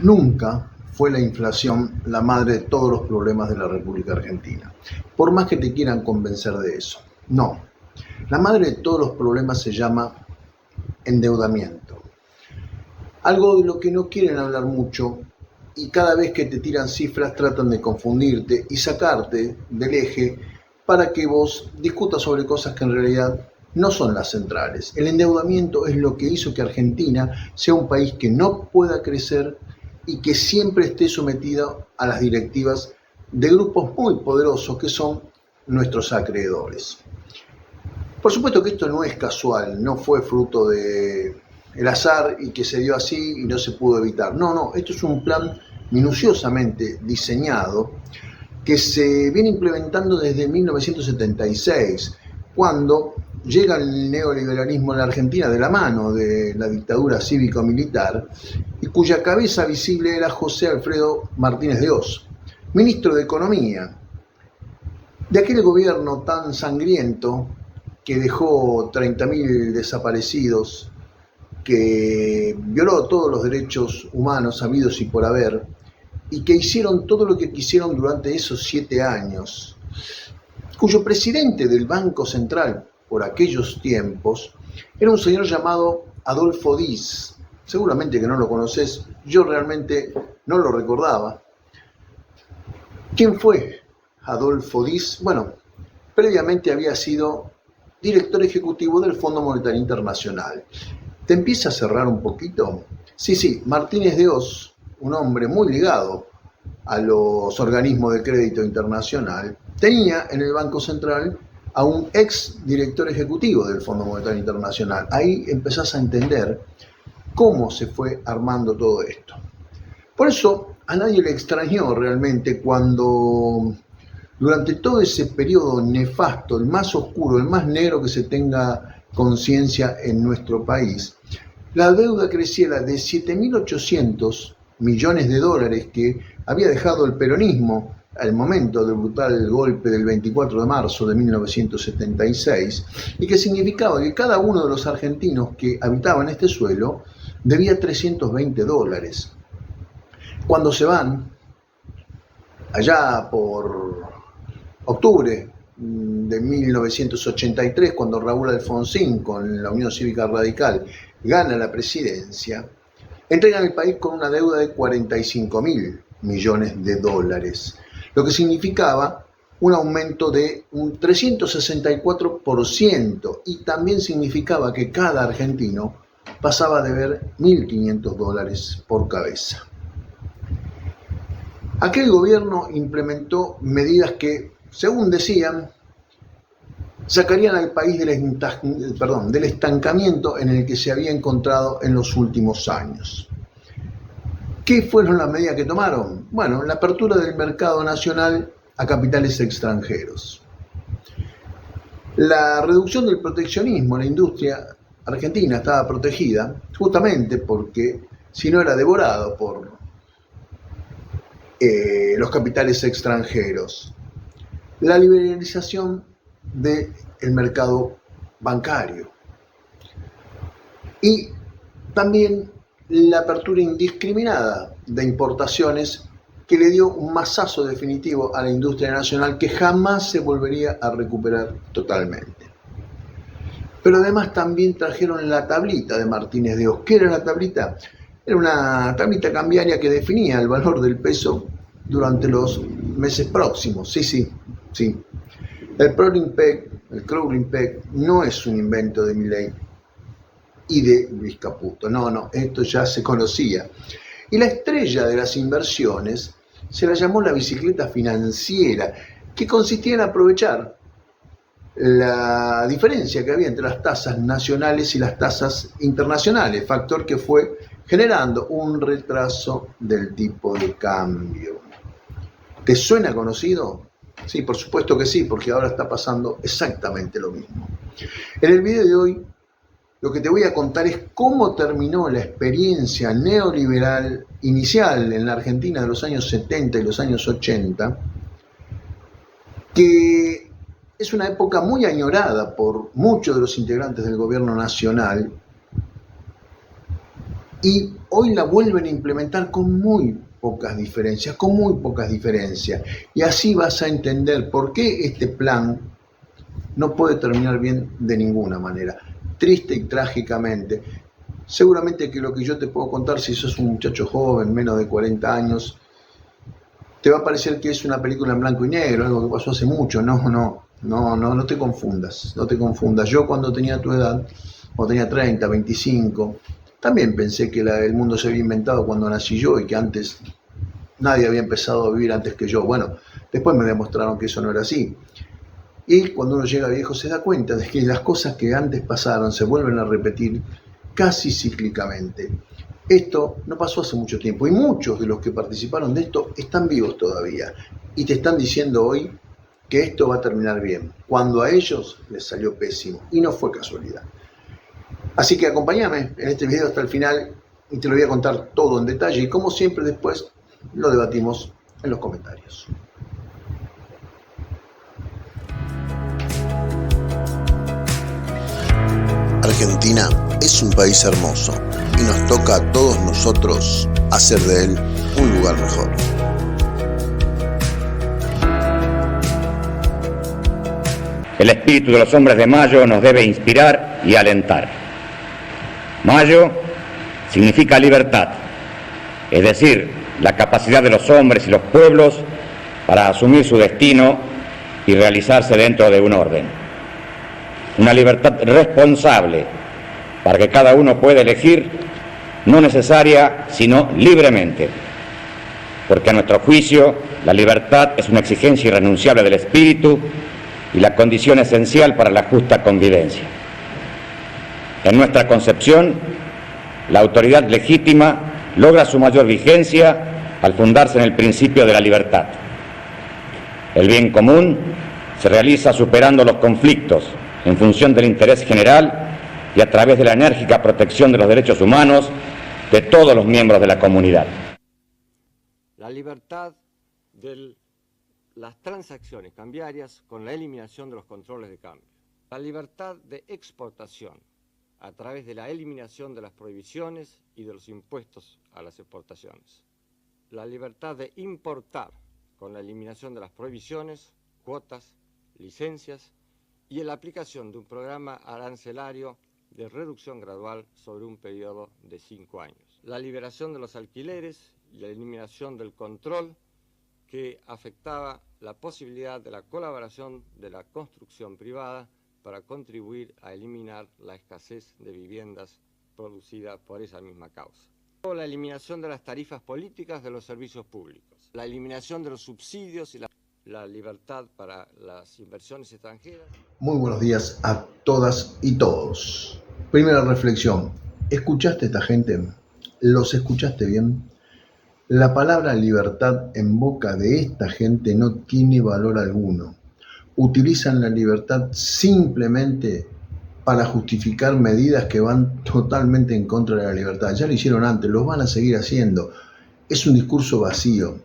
Nunca fue la inflación la madre de todos los problemas de la República Argentina, por más que te quieran convencer de eso. No, la madre de todos los problemas se llama endeudamiento. Algo de lo que no quieren hablar mucho y cada vez que te tiran cifras tratan de confundirte y sacarte del eje para que vos discutas sobre cosas que en realidad no son las centrales. El endeudamiento es lo que hizo que Argentina sea un país que no pueda crecer y que siempre esté sometido a las directivas de grupos muy poderosos que son nuestros acreedores. Por supuesto que esto no es casual, no fue fruto de el azar y que se dio así y no se pudo evitar. No, esto es un plan minuciosamente diseñado que se viene implementando desde 1976, cuando llega el neoliberalismo en la Argentina de la mano de la dictadura cívico-militar y cuya cabeza visible era José Alfredo Martínez de Oz, ministro de Economía, de aquel gobierno tan sangriento que dejó 30.000 desaparecidos, que violó todos los derechos humanos habidos y por haber, y que hicieron todo lo que quisieron durante esos 7 años, cuyo presidente del Banco Central por aquellos tiempos era un señor llamado Adolfo Diz. Seguramente que no lo conoces, yo realmente no lo recordaba. ¿Quién fue Adolfo Diz? Bueno, previamente había sido director ejecutivo del Fondo Monetario Internacional. ¿Te empieza a cerrar un poquito? Sí, Martínez de Oz, un hombre muy ligado a los organismos de crédito internacional, tenía en el Banco Central a un ex director ejecutivo del Fondo Monetario Internacional. Ahí empezás a entender cómo se fue armando todo esto. Por eso a nadie le extrañó realmente cuando durante todo ese periodo nefasto, el más oscuro, el más negro que se tenga conciencia en nuestro país, la deuda creciera de 7.800 millones de dólares que había dejado el peronismo al momento del brutal golpe del 24 de marzo de 1976 y que significaba que cada uno de los argentinos que habitaban este suelo debía 320 dólares. Cuando se van, allá por octubre de 1983, cuando Raúl Alfonsín con la Unión Cívica Radical gana la presidencia, entregan el país con una deuda de 45.000 millones de dólares, lo que significaba un aumento de un 364% y también significaba que cada argentino pasaba a deber 1.500 dólares por cabeza. Aquel gobierno implementó medidas que, según decían, sacarían al país del estancamiento en el que se había encontrado en los últimos años. ¿Qué fueron las medidas que tomaron? Bueno, la apertura del mercado nacional a capitales extranjeros. La reducción del proteccionismo. La industria argentina estaba protegida justamente porque si no era devorado por los capitales extranjeros. La liberalización del mercado bancario y también la apertura indiscriminada de importaciones que le dio un mazazo definitivo a la industria nacional que jamás se volvería a recuperar totalmente. Pero además también trajeron la tablita de Martínez de Oz. ¿Qué era la tablita? Era una tablita cambiaria que definía el valor del peso durante los meses próximos. Sí. El crawling peg no es un invento de Milei y de Luis Caputo. No, esto ya se conocía. Y la estrella de las inversiones se la llamó la bicicleta financiera, que consistía en aprovechar la diferencia que había entre las tasas nacionales y las tasas internacionales, factor que fue generando un retraso del tipo de cambio. ¿Te suena conocido? Sí, por supuesto que sí, porque ahora está pasando exactamente lo mismo. En el video de hoy, lo que te voy a contar es cómo terminó la experiencia neoliberal inicial en la Argentina de los años 70 y los años 80, que es una época muy añorada por muchos de los integrantes del gobierno nacional Y hoy la vuelven a implementar con muy pocas diferencias, Y así vas a entender por qué este plan no puede terminar bien de ninguna manera. Triste y trágicamente. Seguramente que lo que yo te puedo contar, si sos un muchacho joven, menos de 40 años, te va a parecer que es una película en blanco y negro, algo que pasó hace mucho. No te confundas, no te confundas. Yo cuando tenía tu edad, cuando tenía 30, 25, también pensé que el mundo se había inventado cuando nací yo y que antes nadie había empezado a vivir antes que yo. Bueno, después me demostraron que eso no era así. Y cuando uno llega viejo se da cuenta de que las cosas que antes pasaron se vuelven a repetir casi cíclicamente. Esto no pasó hace mucho tiempo y muchos de los que participaron de esto están vivos todavía y te están diciendo hoy que esto va a terminar bien, cuando a ellos les salió pésimo y no fue casualidad. Así que acompáñame en este video hasta el final y te lo voy a contar todo en detalle y como siempre después lo debatimos en los comentarios. Argentina es un país hermoso y nos toca a todos nosotros hacer de él un lugar mejor. El espíritu de los hombres de Mayo nos debe inspirar y alentar. Mayo significa libertad, es decir, la capacidad de los hombres y los pueblos para asumir su destino y realizarse dentro de un orden. Una libertad responsable para que cada uno pueda elegir, no necesaria, sino libremente. Porque a nuestro juicio, la libertad es una exigencia irrenunciable del espíritu y la condición esencial para la justa convivencia. En nuestra concepción, la autoridad legítima logra su mayor vigencia al fundarse en el principio de la libertad. El bien común se realiza superando los conflictos en función del interés general y a través de la enérgica protección de los derechos humanos de todos los miembros de la comunidad. La libertad de las transacciones cambiarias con la eliminación de los controles de cambio. La libertad de exportación a través de la eliminación de las prohibiciones y de los impuestos a las exportaciones. La libertad de importar con la eliminación de las prohibiciones, cuotas, licencias y en la aplicación de un programa arancelario de reducción gradual sobre un periodo de 5 años. La liberación de los alquileres y la eliminación del control que afectaba la posibilidad de la colaboración de la construcción privada para contribuir a eliminar la escasez de viviendas producida por esa misma causa. La eliminación de las tarifas políticas de los servicios públicos, la eliminación de los subsidios y la libertad para las inversiones extranjeras. Muy buenos días a todas y todos. Primera reflexión, ¿escuchaste a esta gente? ¿Los escuchaste bien? La palabra libertad en boca de esta gente no tiene valor alguno. Utilizan la libertad simplemente para justificar medidas que van totalmente en contra de la libertad. Ya lo hicieron antes, lo van a seguir haciendo. Es un discurso vacío,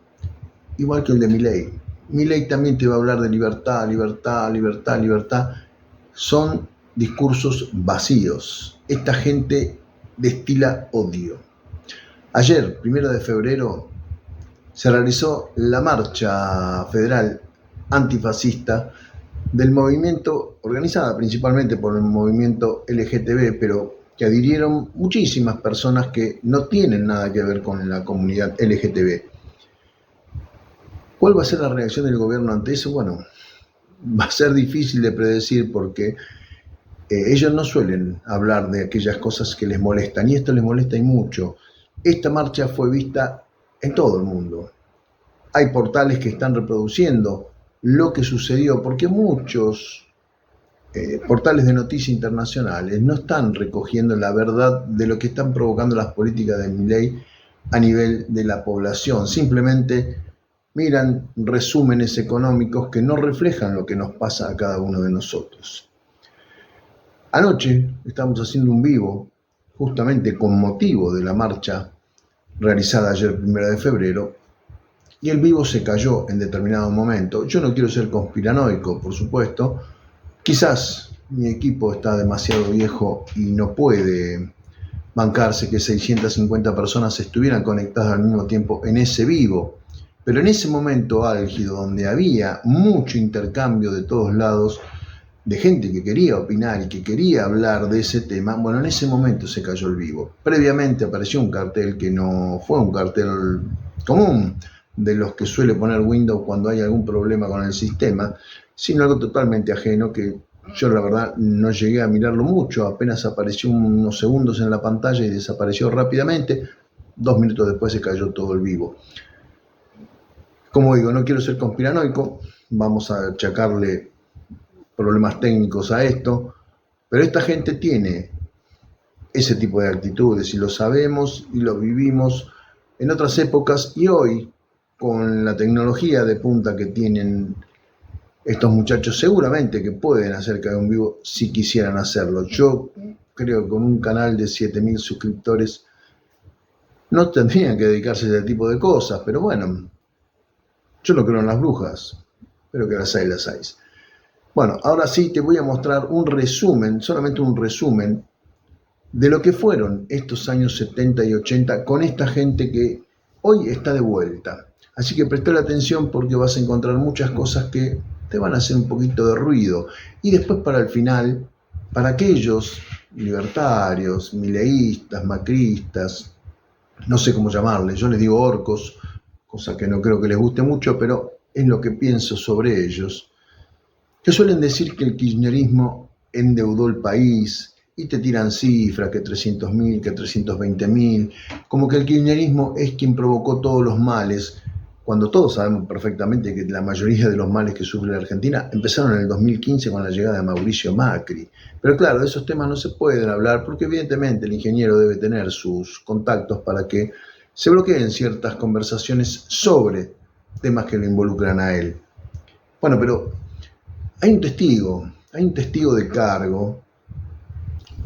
igual que el de Milei. Milei también te va a hablar de libertad, libertad, libertad, libertad. Son discursos vacíos. Esta gente destila odio. Ayer, 1 de febrero, se realizó la marcha federal antifascista del movimiento, organizada principalmente por el movimiento LGTB, pero que adhirieron muchísimas personas que no tienen nada que ver con la comunidad LGTB. ¿Cuál va a ser la reacción del gobierno ante eso? Bueno, va a ser difícil de predecir porque ellos no suelen hablar de aquellas cosas que les molestan, y esto les molesta y mucho. Esta marcha fue vista en todo el mundo. Hay portales que están reproduciendo lo que sucedió, porque muchos portales de noticias internacionales no están recogiendo la verdad de lo que están provocando las políticas de Milei a nivel de la población. Simplemente miran resúmenes económicos que no reflejan lo que nos pasa a cada uno de nosotros. Anoche estamos haciendo un vivo, justamente con motivo de la marcha realizada ayer 1 de febrero, y el vivo se cayó en determinado momento. Yo no quiero ser conspiranoico, por supuesto. Quizás mi equipo está demasiado viejo y no puede bancarse que 650 personas estuvieran conectadas al mismo tiempo en ese vivo. Pero en ese momento álgido, donde había mucho intercambio de todos lados, de gente que quería opinar y que quería hablar de ese tema, bueno, en ese momento se cayó el vivo. Previamente apareció un cartel que no fue un cartel común de los que suele poner Windows cuando hay algún problema con el sistema, sino algo totalmente ajeno que yo la verdad no llegué a mirarlo mucho, apenas apareció unos segundos en la pantalla y desapareció rápidamente. 2 minutos después se cayó todo el vivo. Como digo, no quiero ser conspiranoico, vamos a achacarle problemas técnicos a esto, pero esta gente tiene ese tipo de actitudes y lo sabemos y lo vivimos en otras épocas, y hoy con la tecnología de punta que tienen estos muchachos seguramente que pueden hacer caer un vivo si quisieran hacerlo. Yo creo que con un canal de 7.000 suscriptores no tendrían que dedicarse a ese tipo de cosas, pero bueno, yo no creo en las brujas, pero que las hay, las hay. Bueno, ahora sí te voy a mostrar un resumen, solamente un resumen, de lo que fueron estos años 70 y 80 con esta gente que hoy está de vuelta. Así que presta atención porque vas a encontrar muchas cosas que te van a hacer un poquito de ruido. Y después para el final, para aquellos libertarios, mileístas, macristas, no sé cómo llamarles, yo les digo orcos, cosa que no creo que les guste mucho, pero es lo que pienso sobre ellos, que suelen decir que el kirchnerismo endeudó el país y te tiran cifras, que 300.000, que 320.000, como que el kirchnerismo es quien provocó todos los males, cuando todos sabemos perfectamente que la mayoría de los males que sufre la Argentina empezaron en el 2015 con la llegada de Mauricio Macri. Pero claro, de esos temas no se pueden hablar porque evidentemente el ingeniero debe tener sus contactos para que se bloqueen ciertas conversaciones sobre temas que lo involucran a él. Bueno, pero hay un testigo de cargo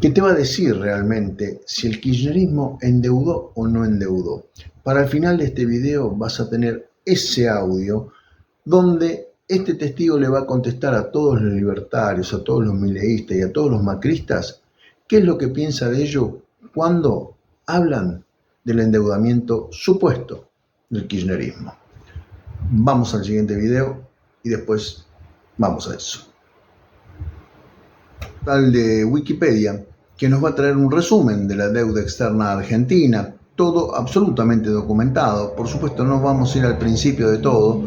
que te va a decir realmente si el kirchnerismo endeudó o no endeudó. Para el final de este video vas a tener ese audio donde este testigo le va a contestar a todos los libertarios, a todos los mileístas y a todos los macristas qué es lo que piensa de ello cuando hablan del endeudamiento supuesto del kirchnerismo. Vamos al siguiente video y después vamos a eso. Tal de Wikipedia, que nos va a traer un resumen de la deuda externa argentina, todo absolutamente documentado. Por supuesto no vamos a ir al principio de todo,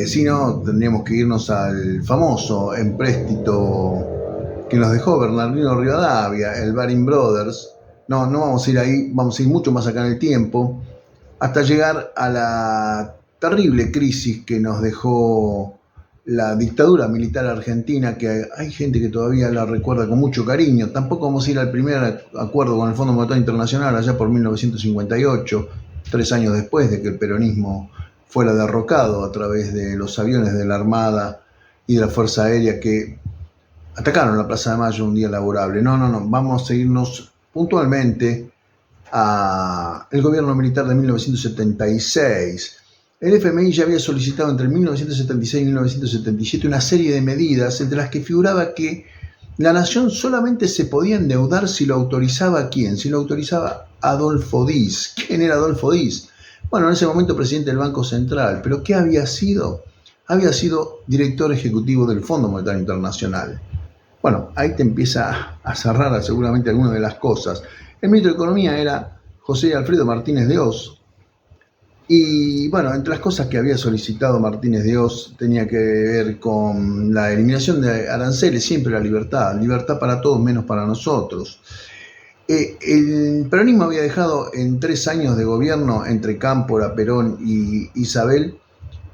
sino tendríamos que irnos al famoso empréstito que nos dejó Bernardino Rivadavia, el Baring Brothers. No vamos a ir ahí, vamos a ir mucho más acá en el tiempo, hasta llegar a la terrible crisis que nos dejó la dictadura militar argentina, que hay gente que todavía la recuerda con mucho cariño. Tampoco vamos a ir al primer acuerdo con el Fondo Monetario Internacional allá por 1958, 3 años después de que el peronismo fuera derrocado a través de los aviones de la Armada y de la Fuerza Aérea que atacaron la Plaza de Mayo un día laborable. No, vamos a irnos puntualmente al gobierno militar de 1976. El FMI ya había solicitado entre 1976 y 1977 una serie de medidas entre las que figuraba que la nación solamente se podía endeudar si lo autorizaba ¿quién? Si lo autorizaba Adolfo Diz. ¿Quién era Adolfo Diz? Bueno, en ese momento presidente del Banco Central. ¿Pero qué había sido? Había sido director ejecutivo del Fondo Monetario Internacional. Bueno, ahí te empieza a cerrar seguramente algunas de las cosas. El ministro de Economía era José Alfredo Martínez de Oz. Y bueno, entre las cosas que había solicitado Martínez de Oz tenía que ver con la eliminación de aranceles, siempre la libertad para todos menos para nosotros. El peronismo había dejado en 3 años de gobierno entre Cámpora, Perón y Isabel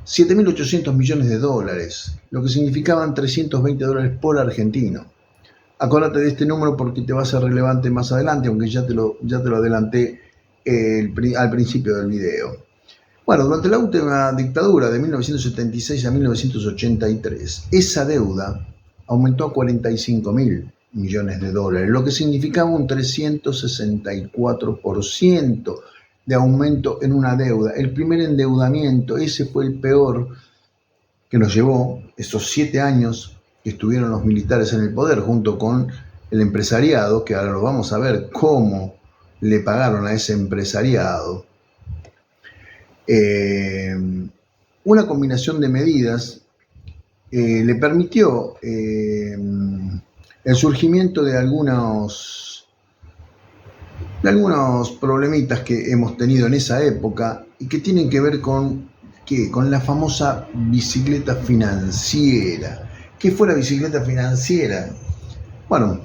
7.800 millones de dólares, lo que significaban $320 por argentino. Acordate de este número porque te va a ser relevante más adelante, aunque ya te lo adelanté al principio del video. Bueno, durante la última dictadura de 1976 a 1983, esa deuda aumentó a 45.000 millones de dólares, lo que significaba un 364% de aumento en una deuda. El primer endeudamiento, ese fue el peor que nos llevó esos 7 años que estuvieron los militares en el poder, junto con el empresariado, que ahora lo vamos a ver cómo le pagaron a ese empresariado, una combinación de medidas le permitió el surgimiento de algunos problemitas que hemos tenido en esa época y que tienen que ver con la famosa bicicleta financiera. ¿Qué fue la bicicleta financiera? Bueno,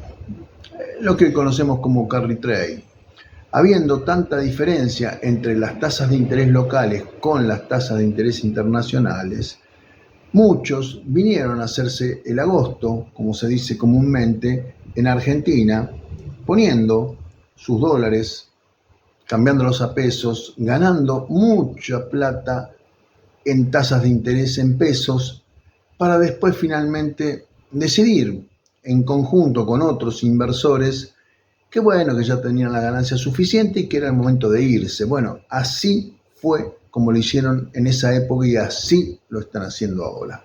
lo que conocemos como carry trade. Habiendo tanta diferencia entre las tasas de interés locales con las tasas de interés internacionales, muchos vinieron a hacerse el agosto, como se dice comúnmente, en Argentina, poniendo sus dólares, cambiándolos a pesos, ganando mucha plata en tasas de interés en pesos, para después finalmente decidir en conjunto con otros inversores que bueno, que ya tenían la ganancia suficiente y que era el momento de irse. Bueno, así fue como lo hicieron en esa época y así lo están haciendo ahora.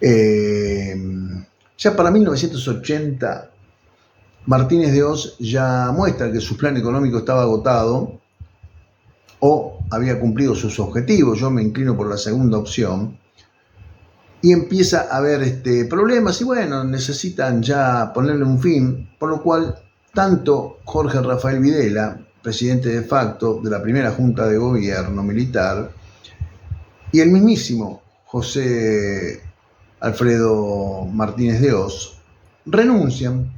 Ya para 1980, Martínez de Hoz ya muestra que su plan económico estaba agotado o había cumplido sus objetivos. Yo me inclino por la segunda opción. Y empieza a haber problemas y bueno, necesitan ya ponerle un fin, por lo cual tanto Jorge Rafael Videla, presidente de facto de la primera Junta de Gobierno militar, y el mismísimo José Alfredo Martínez de Hoz, renuncian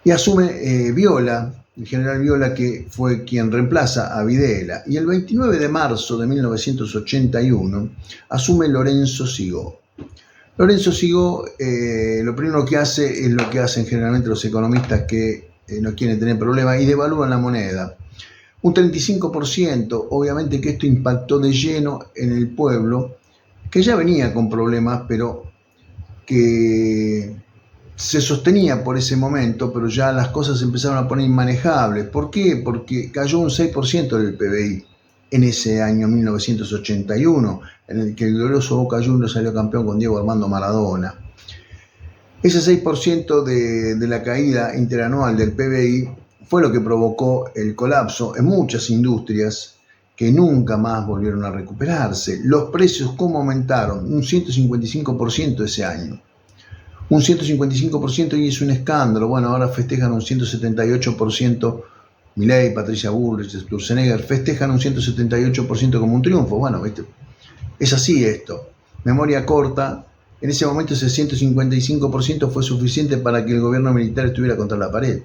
y asume Viola, el general Viola, que fue quien reemplaza a Videla, y el 29 de marzo de 1981 asume Lorenzo Sigó. Lorenzo Sigó lo primero que hace es lo que hacen generalmente los economistas que no quieren tener problemas y devalúan la moneda. Un 35%, obviamente que esto impactó de lleno en el pueblo, que ya venía con problemas, pero que se sostenía por ese momento, pero ya las cosas se empezaron a poner inmanejables. ¿Por qué? Porque cayó un 6% del PBI en ese año 1981, en el que el glorioso Boca Juniors salió campeón con Diego Armando Maradona. Ese 6% de la caída interanual del PBI fue lo que provocó el colapso en muchas industrias que nunca más volvieron a recuperarse. Los precios, ¿cómo aumentaron? Un 155% ese año. Un 155% y es un escándalo. Bueno, ahora festejan un 178%. Milei, Patricia Bullrich, Sturzenegger festejan un 178% como un triunfo. Bueno, ¿viste? Es así esto. Memoria corta. En ese momento ese 155% fue suficiente para que el gobierno militar estuviera contra la pared.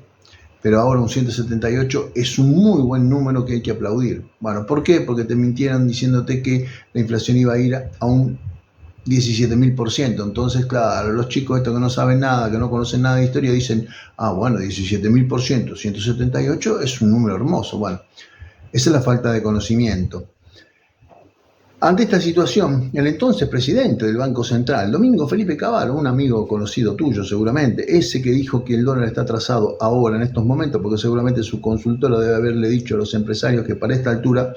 Pero ahora un 178 es un muy buen número que hay que aplaudir. Bueno, ¿por qué? Porque te mintieron diciéndote que la inflación iba a ir a un 17.000%. Entonces, claro, los chicos estos que no saben nada, que no conocen nada de historia, dicen, bueno, 17.000%, 178 es un número hermoso. Bueno, esa es la falta de conocimiento. Ante esta situación, el entonces presidente del Banco Central, Domingo Felipe Cavallo, un amigo conocido tuyo seguramente, ese que dijo que el dólar está atrasado ahora en estos momentos, porque seguramente su consultora debe haberle dicho a los empresarios que para esta altura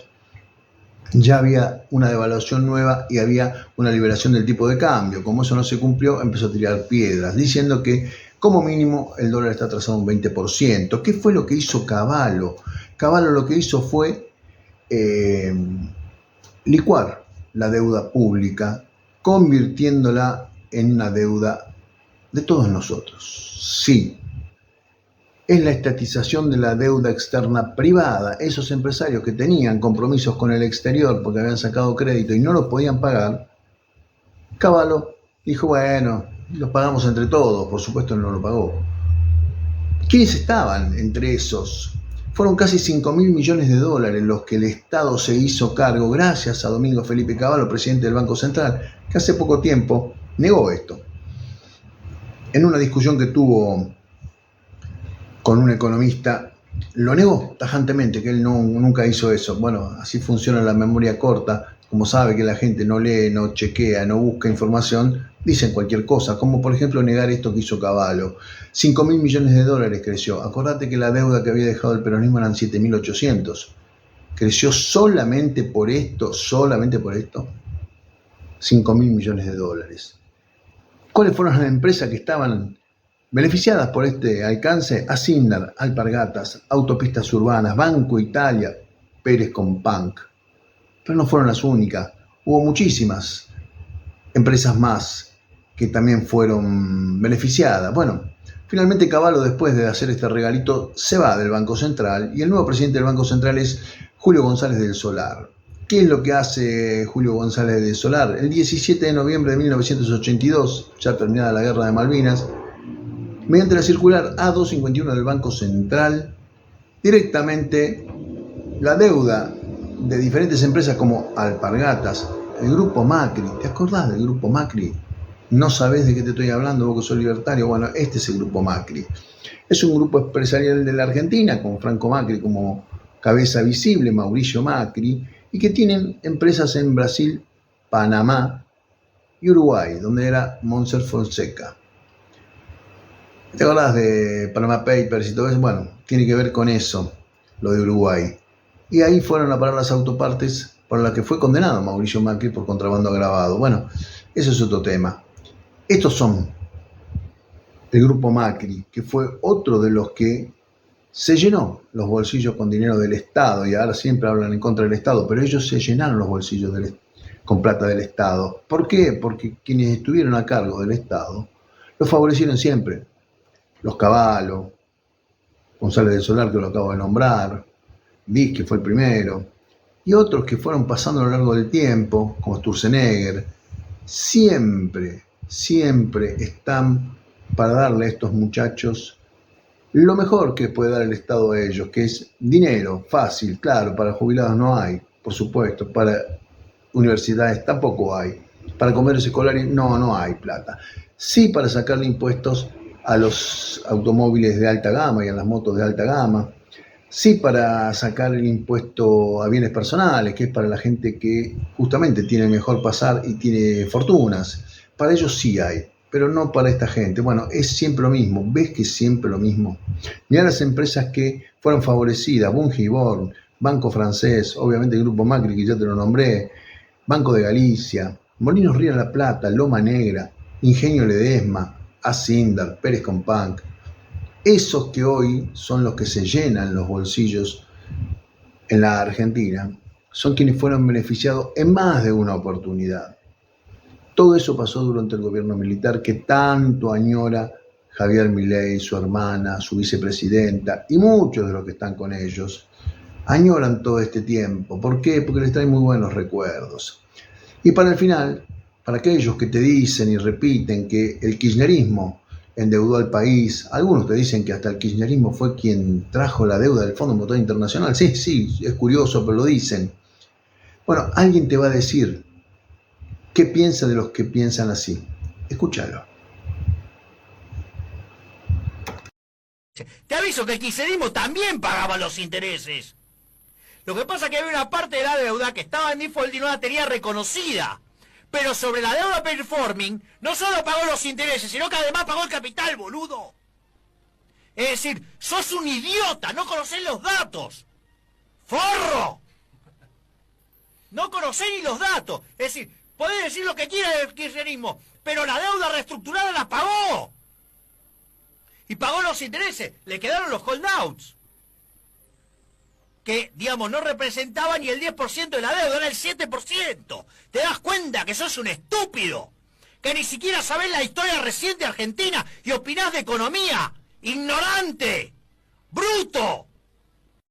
ya había una devaluación nueva y había una liberación del tipo de cambio. Como eso no se cumplió, empezó a tirar piedras, diciendo que como mínimo el dólar está atrasado un 20%. ¿Qué fue lo que hizo Cavallo? Cavallo lo que hizo fue licuar la deuda pública, convirtiéndola en una deuda de todos nosotros. Sí, es la estatización de la deuda externa privada. Esos empresarios que tenían compromisos con el exterior porque habían sacado crédito y no los podían pagar, Cavallo dijo, bueno, los pagamos entre todos. Por supuesto no lo pagó. ¿Quiénes estaban entre esos? Fueron casi 5.000 millones de dólares los que el Estado se hizo cargo gracias a Domingo Felipe Cavallo, presidente del Banco Central, que hace poco tiempo negó esto. En una discusión que tuvo con un economista, lo negó tajantemente, que él nunca hizo eso. Bueno, así funciona la memoria corta. Como sabe que la gente no lee, no chequea, no busca información, dicen cualquier cosa, como por ejemplo negar esto que hizo Cavallo. 5.000 millones de dólares creció. Acordate que la deuda que había dejado el peronismo eran 7.800. Creció solamente por esto, 5.000 millones de dólares. ¿Cuáles fueron las empresas que estaban Beneficiadas por este alcance, Asindar, Alpargatas, Autopistas Urbanas, Banco Italia, Pérez Companc. Pero no fueron las únicas, hubo muchísimas empresas más que también fueron beneficiadas. Bueno, finalmente Cavallo, después de hacer este regalito, se va del Banco Central y el nuevo presidente del Banco Central es Julio González del Solar. ¿Qué es lo que hace Julio González del Solar? El 17 de noviembre de 1982, ya terminada la Guerra de Malvinas, mediante la circular A251 del Banco Central, directamente la deuda de diferentes empresas como Alpargatas, el Grupo Macri. ¿Te acordás del Grupo Macri? ¿No sabés de qué te estoy hablando, vos que sos libertario? Bueno, este es el Grupo Macri. Es un grupo empresarial de la Argentina, con Franco Macri como cabeza visible, Mauricio Macri, y que tienen empresas en Brasil, Panamá y Uruguay, donde era Montserrat Fonseca. ¿Te acordás de Panama Papers y todo eso? Bueno, tiene que ver con eso, lo de Uruguay. Y ahí fueron a parar las autopartes por las que fue condenado Mauricio Macri por contrabando agravado. Bueno, eso es otro tema. Estos son el Grupo Macri, que fue otro de los que se llenó los bolsillos con dinero del Estado, y ahora siempre hablan en contra del Estado, pero ellos se llenaron los bolsillos con plata del Estado. ¿Por qué? Porque quienes estuvieron a cargo del Estado los favorecieron siempre. Los Cavallo, González del Solar, que lo acabo de nombrar, Viz, que fue el primero, y otros que fueron pasando a lo largo del tiempo, como Sturzenegger, siempre están para darle a estos muchachos lo mejor que puede dar el Estado a ellos, que es dinero, fácil, claro, para jubilados no hay, por supuesto, para universidades tampoco hay, para comercios escolares no hay plata. Sí, para sacarle impuestos a los automóviles de alta gama y a las motos de alta gama. Sí, para sacar el impuesto a bienes personales, que es para la gente que justamente tiene mejor pasar y tiene fortunas. Para ellos sí hay, pero no para esta gente. Bueno, es siempre lo mismo. ¿Ves que es siempre lo mismo? Mirá las empresas que fueron favorecidas: Bunge y Born, Banco Francés, obviamente el Grupo Macri, que ya te lo nombré, Banco de Galicia, Molinos Río de la Plata, Loma Negra, Ingenio Ledesma, Asindar, Pérez Companc. Esos que hoy son los que se llenan los bolsillos en la Argentina son quienes fueron beneficiados en más de una oportunidad. Todo eso pasó durante el gobierno militar que tanto añora Javier Milei, su hermana, su vicepresidenta y muchos de los que están con ellos. Añoran todo este tiempo. ¿Por qué? Porque les trae muy buenos recuerdos. Y para el final, para aquellos que te dicen y repiten que el kirchnerismo endeudó al país, algunos te dicen que hasta el kirchnerismo fue quien trajo la deuda del Fondo Monetario Internacional. Sí, es curioso, pero lo dicen. Bueno, alguien te va a decir qué piensa de los que piensan así. Escúchalo. Te aviso que el kirchnerismo también pagaba los intereses. Lo que pasa es que había una parte de la deuda que estaba en default y no la tenía reconocida. Pero sobre la deuda performing, no solo pagó los intereses, sino que además pagó el capital, boludo. Es decir, sos un idiota, no conocés los datos. ¡Forro! No conocés ni los datos. Es decir, podés decir lo que quieras del kirchnerismo, pero la deuda reestructurada la pagó. Y pagó los intereses, le quedaron los holdouts. Que, digamos, no representaba ni el 10% de la deuda, era el 7%. ¿Te das cuenta que sos un estúpido? Que ni siquiera sabés la historia reciente de Argentina y opinás de economía. ¡Ignorante! ¡Bruto!